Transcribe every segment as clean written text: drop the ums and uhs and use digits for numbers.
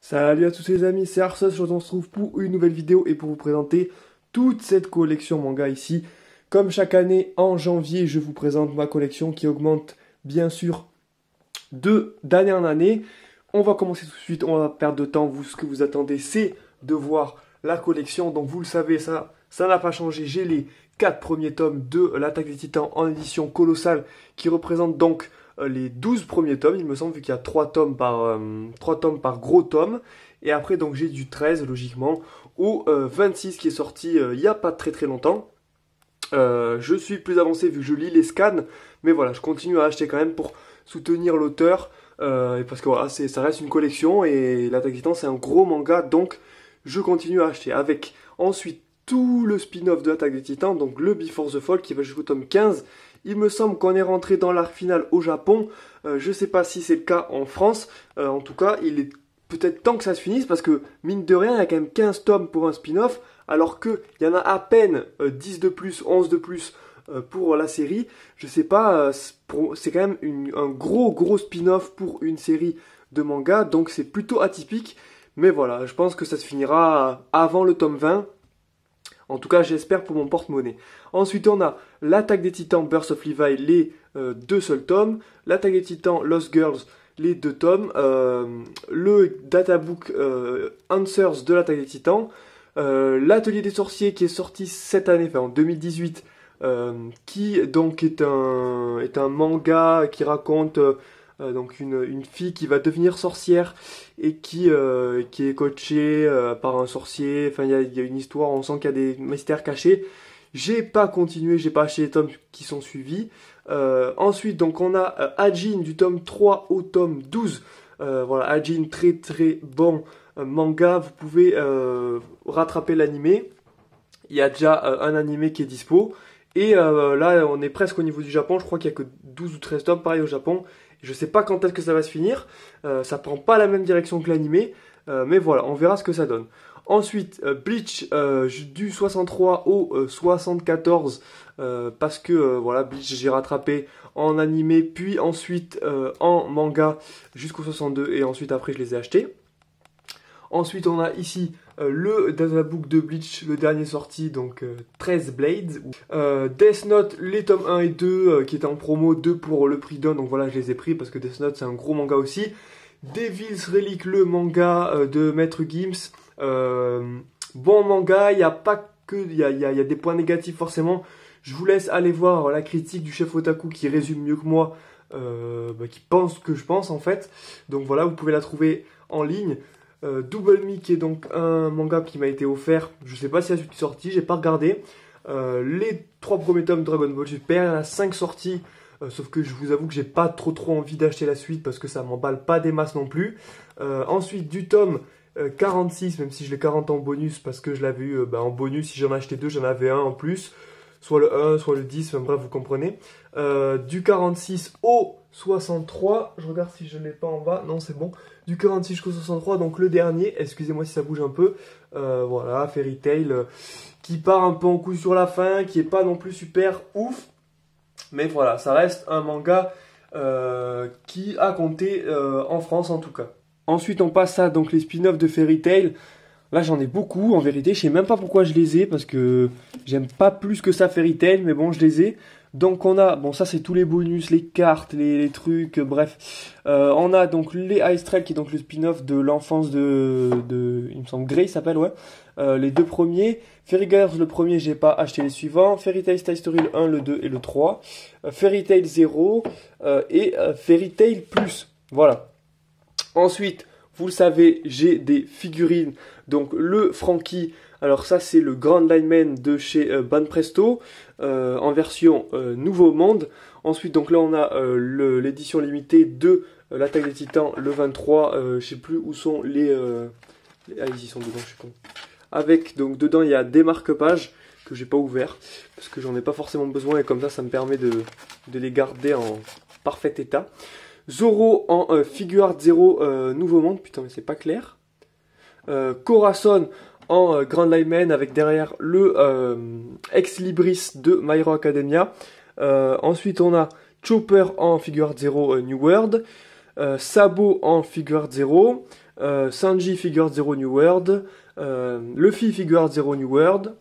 Salut à tous les amis, c'est Arsos, je on se retrouve pour une nouvelle vidéo et pour vous présenter toute cette collection manga ici. Comme chaque année, en janvier, je vous présente ma collection qui augmente bien sûr d'année en année. On va commencer tout de suite, on va perdre de temps. Vous, ce que vous attendez, c'est de voir la collection. Donc vous le savez, ça n'a pas changé. J'ai les 4 premiers tomes de l'Attaque des Titans en édition colossale qui représentent donc les 12 premiers tomes, il me semble, vu qu'il y a 3 tomes par gros tome. Et après, donc j'ai du 13, logiquement, au 26 qui est sorti il n'y a pas très très longtemps. Je suis plus avancé vu que je lis les scans, mais voilà, je continue à acheter quand même pour soutenir l'auteur, parce que voilà, ça reste une collection et l'Attaque des Titans c'est un gros manga, donc je continue à acheter. Avec ensuite tout le spin-off de l'Attaque des Titans, donc le Before the Fall qui va jusqu'au tome 15. Il me semble qu'on est rentré dans l'arc final au Japon, je sais pas si c'est le cas en France, en tout cas il est peut-être temps que ça se finisse parce que mine de rien il y a quand même 15 tomes pour un spin-off alors qu'il y en a à peine 10 de plus, 11 de plus pour la série. Je sais pas, c'est quand même un gros spin-off pour une série de manga, donc c'est plutôt atypique. Mais voilà, je pense que ça se finira avant le tome 20. En tout cas, j'espère pour mon porte-monnaie. Ensuite, on a l'Attaque des Titans, Birth of Levi, les deux seuls tomes. L'Attaque des Titans, Lost Girls, les deux tomes. Le databook Answers de l'Attaque des Titans. L'Atelier des Sorciers qui est sorti cette année, enfin en 2018, qui donc est un manga qui raconte donc une fille qui va devenir sorcière et qui est coachée par un sorcier. Enfin, il y a une histoire, on sent qu'il y a des mystères cachés. J'ai pas continué, j'ai pas acheté les tomes qui sont suivis. Ensuite, donc on a Ajin du tome 3 au tome 12. Voilà, Ajin, très bon manga. Vous pouvez rattraper l'animé. Il y a déjà un animé qui est dispo. Et là, on est presque au niveau du Japon. Je crois qu'il y a que 12 ou 13 tomes, pareil au Japon. Je sais pas quand est-ce que ça va se finir. Ça prend pas la même direction que l'animé. Mais voilà, on verra ce que ça donne. Ensuite, Bleach du 63 au 74. Parce que voilà, Bleach j'ai rattrapé en animé, puis ensuite en manga jusqu'au 62. Et ensuite après je les ai achetés. Ensuite, on a ici le databook de Bleach, le dernier sorti, donc 13 Blades. Death Note, les tomes 1 et 2 qui étaient en promo, 2 pour le prix d'un, donc voilà, je les ai pris parce que Death Note c'est un gros manga aussi. Devil's Relic, le manga de Maître Gims. Bon manga, il y a pas que, il y a des points négatifs forcément. Je vous laisse aller voir la critique du chef Otaku qui résume mieux que moi, qui pense ce que je pense en fait. Donc voilà, vous pouvez la trouver en ligne. Double Me qui est donc un manga qui m'a été offert, je sais pas si la suite est sortie, j'ai pas regardé. Les 3 premiers tomes de Dragon Ball Super, il y en a 5 sortis, sauf que je vous avoue que j'ai pas trop envie d'acheter la suite parce que ça m'emballe pas des masses non plus. Ensuite du tome 46, même si je l'ai 40 en bonus parce que je l'avais eu en bonus, si j'en achetais 2 j'en avais un en plus, soit le 1, soit le 10, enfin bref vous comprenez. Du 46 au 63, je regarde si je l'ai pas en bas, non c'est bon. Du 46 jusqu'au 63, donc le dernier, excusez-moi si ça bouge un peu, voilà, Fairy Tail, qui part un peu en couille sur la fin, qui est pas non plus super ouf, mais voilà, ça reste un manga qui a compté en France en tout cas. Ensuite on passe à donc les spin-offs de Fairy Tail. Là j'en ai beaucoup en vérité, je sais même pas pourquoi je les ai, parce que j'aime pas plus que ça Fairy Tail, mais bon je les ai. Donc on a, bon ça c'est tous les bonus, les cartes, les trucs, bref. On a donc les Ice Trail qui est donc le spin-off de l'enfance il me semble Grey s'appelle, ouais. Les 2 premiers. Fairy Girls le premier, j'ai pas acheté les suivants. Fairy Tail Style Story le 1, le 2 et le 3. Fairy Tail 0 et Fairy Tail Plus. Voilà. Ensuite, vous le savez, j'ai des figurines. Donc le Frankie, alors ça c'est le Grand Lineman de chez Banpresto en version Nouveau Monde. Ensuite donc là on a l'édition limitée de l'Attaque des Titans le 23. Je sais plus où sont ah ils y sont dedans, je suis con. Avec donc dedans il y a des marque-pages que j'ai pas ouvert parce que j'en ai pas forcément besoin et comme ça me permet de les garder en parfait état. Zoro en Figure Art 0 Nouveau Monde, putain mais c'est pas clair. Corazon en Grand Lineman avec derrière le Ex Libris de My Hero Academia. Ensuite on a Chopper en Figure Art 0 New World. Sabo en Figure Art 0. Sanji Figure Zero New World, Luffy Figure Zero New World,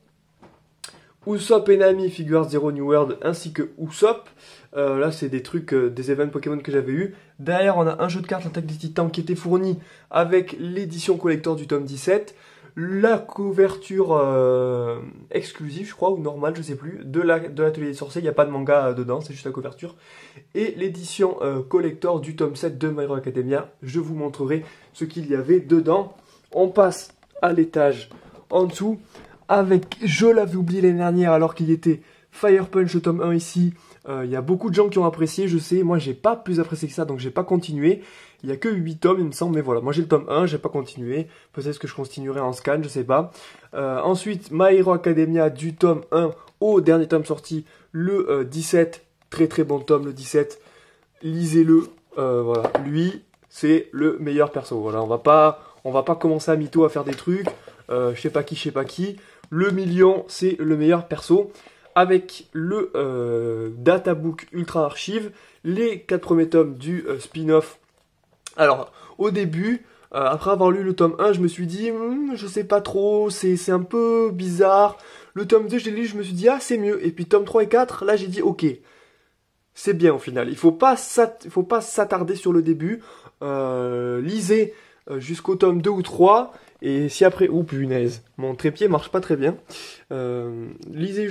Usopp et Nami Figure Zero New World, ainsi que Usopp. Là, c'est des trucs, des événements Pokémon que j'avais eu. Derrière, on a un jeu de cartes Attaque des Titans qui était fourni avec l'édition collector du tome 17. La couverture exclusive, je crois, ou normale, je sais plus, de l'Atelier des Sorciers. Il n'y a pas de manga dedans, c'est juste la couverture. Et l'édition collector du tome 7 de My Hero Academia. Je vous montrerai ce qu'il y avait dedans. On passe à l'étage en dessous. Avec, je l'avais oublié l'année dernière alors qu'il était Fire Punch le tome 1 ici. Il y a beaucoup de gens qui ont apprécié, je sais. Moi, j'ai pas plus apprécié que ça, donc j'ai pas continué. Il y a que 8 tomes, il me semble, mais voilà. Moi, j'ai le tome 1, j'ai pas continué. Peut-être que je continuerai en scan, je sais pas. Ensuite, My Hero Academia du tome 1 au dernier tome sorti, le 17. Très très bon tome, le 17. Lisez-le. Voilà. Lui, c'est le meilleur perso. Voilà, on va pas commencer à mytho à faire des trucs. Je sais pas qui. Le million, c'est le meilleur perso. Avec le databook Ultra Archive, les 4 premiers tomes du spin-off. Alors, au début, après avoir lu le tome 1, je me suis dit, je sais pas trop, c'est un peu bizarre. Le tome 2, je l'ai lu, je me suis dit, ah, c'est mieux. Et puis tome 3 et 4, là, j'ai dit, ok, c'est bien au final. Il faut pas s'attarder sur le début. Lisez jusqu'au tome 2 ou 3. Et si après... Ouh, punaise, mon trépied marche pas très bien. Lisez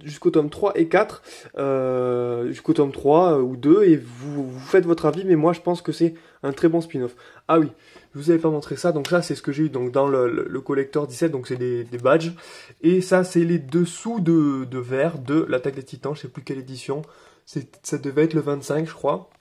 jusqu'au tome 3 et 4, jusqu'au tome 3 ou 2, et vous faites votre avis, mais moi je pense que c'est un très bon spin-off. Ah oui, je vous avais pas montré ça, donc ça c'est ce que j'ai eu donc, dans le collector 17, donc c'est des badges, et ça c'est les dessous de verre de l'Attaque des Titans, je sais plus quelle édition, ça devait être le 25 je crois.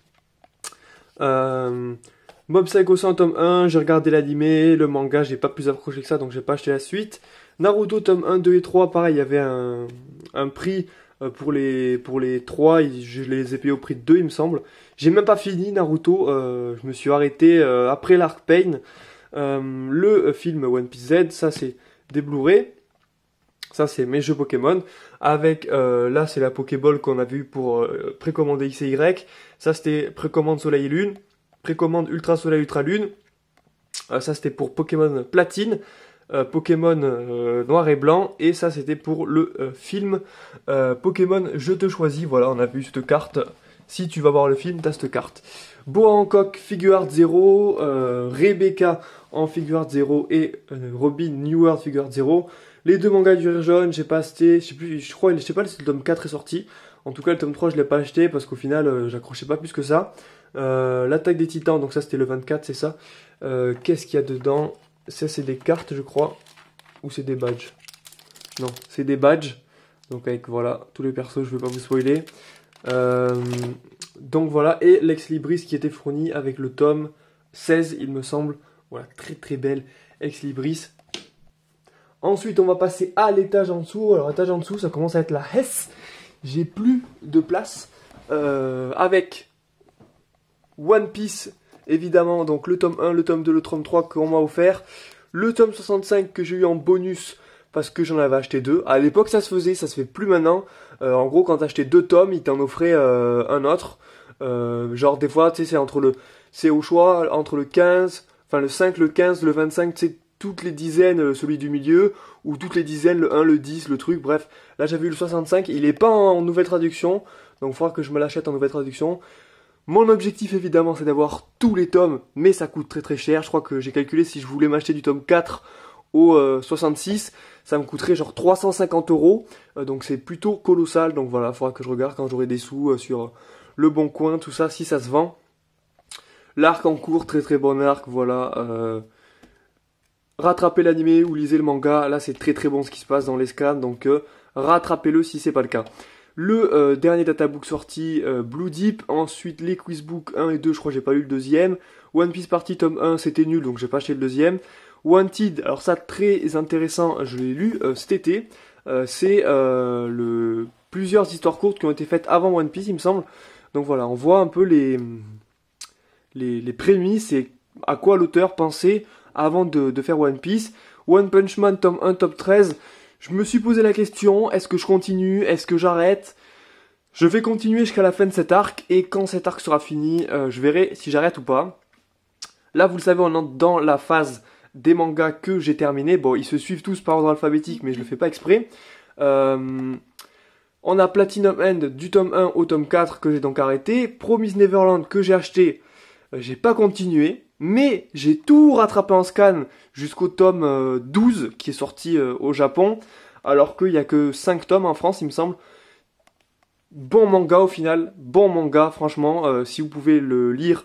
Mob Psycho 100 tome 1, j'ai regardé l'animé, le manga, j'ai pas plus accroché que ça, donc j'ai pas acheté la suite. Naruto tome 1, 2 et 3, pareil, il y avait un prix pour les 3, je les ai payés au prix de 2 il me semble. J'ai même pas fini Naruto, je me suis arrêté après l'Arc Pain. Le film One Piece Z, ça c'est des Blu-ray. Ça c'est mes jeux Pokémon. Avec, là c'est la Pokéball qu'on avait eu pour précommander X et Y. Ça c'était précommande Soleil et Lune. Précommande Ultra Soleil Ultra Lune. Ça c'était pour Pokémon Platine. Pokémon Noir et Blanc. Et ça c'était pour le film Pokémon Je te choisis. Voilà, on a vu cette carte. Si tu vas voir le film, t'as cette carte. Boa Hancock Figure Art 0. Rebecca en Figure Art 0. Et Robin New World Figure Art 0. Les deux mangas du Rire Jaune, j'ai pas acheté. Je sais pas si le tome 4 est sorti. En tout cas, le tome 3, je l'ai pas acheté parce qu'au final, j'accrochais pas plus que ça. L'Attaque des Titans, donc ça c'était le 24, c'est ça. Qu'est-ce qu'il y a dedans? Ça c'est des cartes je crois. Ou c'est des badges? Non, c'est des badges. Donc avec voilà, tous les persos, je vais pas vous spoiler. Donc voilà, et Lex Libris qui était fourni avec le tome 16 il me semble. Voilà, très très belle Ex Libris. Ensuite on va passer à l'étage en dessous. Alors l'étage en dessous ça commence à être la Hesse. J'ai plus de place. Avec One Piece, évidemment, donc le tome 1, le tome 2, le tome 3 qu'on m'a offert. Le tome 65 que j'ai eu en bonus parce que j'en avais acheté 2. À l'époque, ça se faisait, ça se fait plus maintenant. En gros, quand t'achetais 2 tomes, ils t'en offraient un autre. Genre, des fois, tu sais, c'est au choix entre le 15, enfin le 5, le 15, le 25, tu sais, toutes les dizaines, celui du milieu, ou toutes les dizaines, le 1, le 10, le truc, bref. Là, j'avais eu le 65, il est pas en nouvelle traduction, donc il faudra que je me l'achète en nouvelle traduction. Mon objectif évidemment c'est d'avoir tous les tomes, mais ça coûte très très cher. Je crois que j'ai calculé si je voulais m'acheter du tome 4 au 66, ça me coûterait genre 350 €. Donc c'est plutôt colossal, donc voilà, il faudra que je regarde quand j'aurai des sous sur le bon coin, tout ça, si ça se vend. L'arc en cours, très très bon arc, voilà. Rattrapez l'animé ou lisez le manga, là c'est très très bon ce qui se passe dans les scans, donc rattrapez-le si c'est pas le cas. Le dernier databook sorti, Blue Deep. Ensuite, les quizbooks 1 et 2, je crois que j'ai pas lu le deuxième. One Piece Party tome 1, c'était nul, donc j'ai pas acheté le deuxième. Wanted, alors ça, très intéressant, je l'ai lu cet été. C'est plusieurs histoires courtes qui ont été faites avant One Piece, il me semble. Donc voilà, on voit un peu les prémices et à quoi l'auteur pensait avant de faire One Piece. One Punch Man tome 1, tome 13. Je me suis posé la question, est-ce que je continue, est-ce que j'arrête? Je vais continuer jusqu'à la fin de cet arc, et quand cet arc sera fini, je verrai si j'arrête ou pas. Là, vous le savez, on entre dans la phase des mangas que j'ai terminé. Bon, ils se suivent tous par ordre alphabétique, mais je le fais pas exprès. On a Platinum End du tome 1 au tome 4 que j'ai donc arrêté. Promise Neverland que j'ai acheté, j'ai pas continué. Mais j'ai tout rattrapé en scan jusqu'au tome 12 qui est sorti au Japon. Alors qu'il n'y a que 5 tomes en France, il me semble. Bon manga au final, bon manga franchement, si vous pouvez le lire.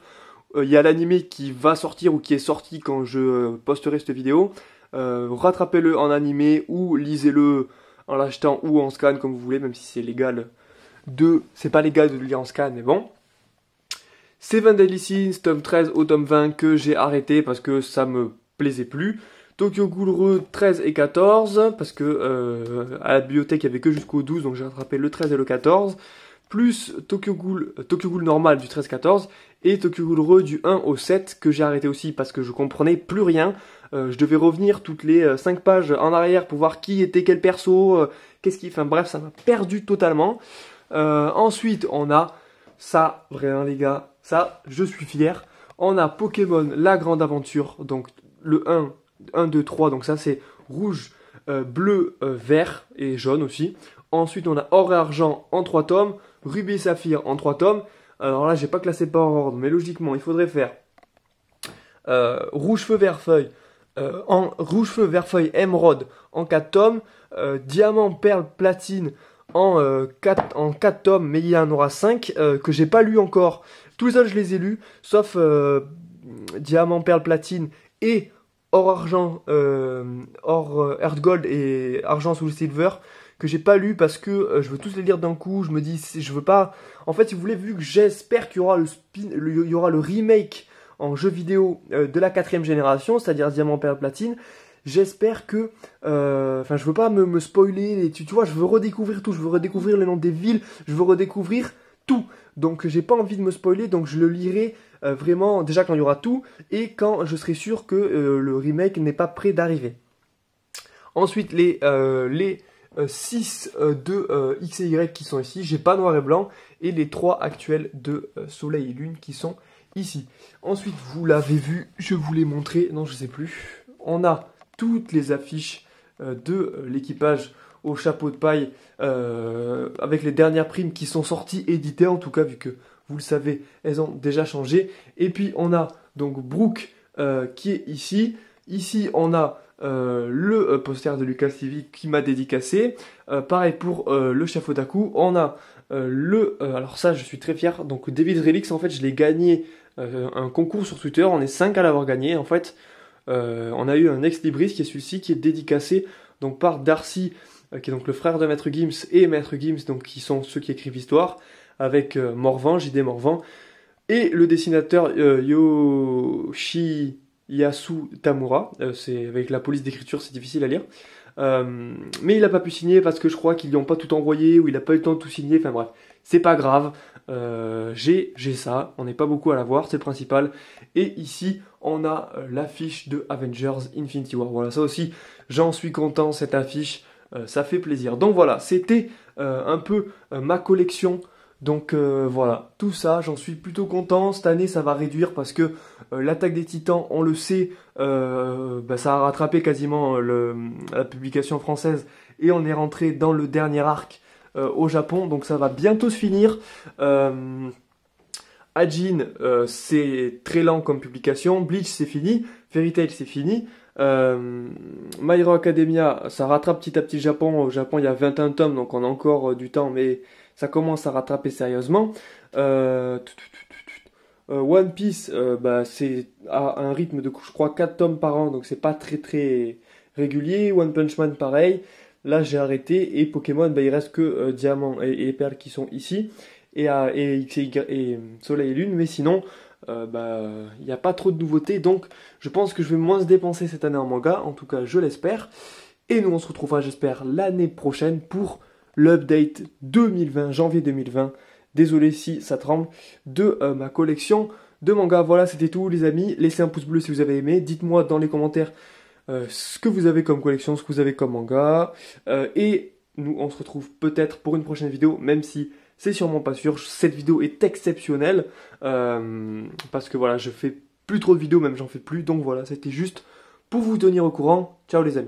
Il y a l'animé qui va sortir ou qui est sorti quand je posterai cette vidéo. Rattrapez-le en animé ou lisez-le en l'achetant ou en scan comme vous voulez, même si c'est légal c'est pas légal de le lire en scan, mais bon. Seven Deadly Sins, tome 13 au tome 20 que j'ai arrêté parce que ça me plaisait plus. Tokyo Ghoul 13 et 14 parce que à la bibliothèque il y avait que jusqu'au 12 donc j'ai rattrapé le 13 et le 14. Plus Tokyo Ghoul normal du 13-14 et Tokyo Ghoul du 1 au 7 que j'ai arrêté aussi parce que je comprenais plus rien. Je devais revenir toutes les 5 pages en arrière pour voir qui était quel perso, enfin bref, ça m'a perdu totalement. Ensuite, on a ça, vraiment les gars, ça, je suis fier. On a Pokémon La Grande Aventure, donc le 1, 2, 3, donc ça c'est rouge, bleu, vert et jaune aussi. Ensuite, on a Or et Argent en 3 tomes, Rubis et Saphir en 3 tomes. Alors là, j'ai pas classé par ordre, mais logiquement, il faudrait faire Rouge Feu Vert Feuille, Rouge Feu Vert Feuille Émeraude en 4 tomes, Diamant Perle Platine en 4 tomes, mais il y en aura 5 que j'ai pas lu encore. Tous les autres, je les ai lus, sauf Diamant Perle Platine et Or Argent, Or Earth Gold et Argent Soul Silver, que j'ai pas lu parce que je veux tous les lire d'un coup. Je me dis, je veux pas. En fait, si vous voulez, vu que j'espère qu'il y aura il y aura le remake en jeu vidéo de la 4ème génération, c'est-à-dire Diamant Perle Platine, j'espère que. Enfin, je veux pas me spoiler. Tu vois, je veux redécouvrir tout. Je veux redécouvrir les noms des villes. Je veux redécouvrir tout. Donc, j'ai pas envie de me spoiler. Donc, je le lirai vraiment déjà quand il y aura tout et quand je serai sûr que le remake n'est pas prêt d'arriver. Ensuite, les 6 de X et Y qui sont ici, j'ai pas noir et blanc, et les 3 actuels de Soleil et Lune qui sont ici. Ensuite, vous l'avez vu, je vous l'ai montré, non je sais plus, on a toutes les affiches de l'équipage au chapeau de paille, avec les dernières primes qui sont sorties, éditées en tout cas, vu que vous le savez, elles ont déjà changé. Et puis on a donc Brooke qui est ici, ici on a le poster de Lucas TV qui m'a dédicacé. Pareil pour le Chafodaku. On a alors ça je suis très fier. Donc David Relix, en fait je l'ai gagné un concours sur Twitter. On est 5 à l'avoir gagné. En fait on a eu un ex libris qui est celui-ci qui est dédicacé donc par Darcy qui est donc le frère de Maître Gims et Maître Gims donc qui sont ceux qui écrivent l'histoire avec Morvan, JD Morvan et le dessinateur Yoshi Yasu Tamura, c'est avec la police d'écriture, c'est difficile à lire. Mais il n'a pas pu signer parce que je crois qu'ils lui ont pas tout envoyé ou il n'a pas eu le temps de tout signer. Enfin bref, c'est pas grave. J'ai ça, on n'est pas beaucoup à l'avoir, c'est le principal. Et ici, on a l'affiche de Avengers Infinity War. Voilà, ça aussi, j'en suis content, cette affiche, ça fait plaisir. Donc voilà, c'était un peu ma collection. Donc voilà, tout ça, j'en suis plutôt content. Cette année, ça va réduire parce que l'attaque des Titans, on le sait, ça a rattrapé quasiment la publication française et on est rentré dans le dernier arc au Japon, donc ça va bientôt se finir. Ajin, c'est très lent comme publication. Bleach, c'est fini. Fairy Tail, c'est fini. My Hero Academia, ça rattrape petit à petit le Japon. Au Japon, il y a 21 tomes, donc on a encore du temps, mais ça commence à rattraper sérieusement. One Piece, c'est à un rythme de, je crois, 4 tomes par an, donc c'est pas très très régulier. One Punch Man, pareil. Là, j'ai arrêté. Et Pokémon, il reste que Diamant et Perle qui sont ici. Et Soleil et Lune, mais sinon, il n'y a pas trop de nouveautés. Donc, je pense que je vais moins se dépenser cette année en manga. En tout cas, je l'espère. Et nous, on se retrouvera, j'espère, l'année prochaine pour l'update 2020, janvier 2020. Désolé si ça tremble, de ma collection de mangas. Voilà, c'était tout les amis. Laissez un pouce bleu si vous avez aimé. Dites-moi dans les commentaires ce que vous avez comme collection, ce que vous avez comme manga. Et nous, on se retrouve peut-être pour une prochaine vidéo, même si c'est sûrement pas sûr. Cette vidéo est exceptionnelle parce que voilà, je fais plus trop de vidéos, même j'en fais plus. Donc voilà, c'était juste pour vous tenir au courant. Ciao les amis.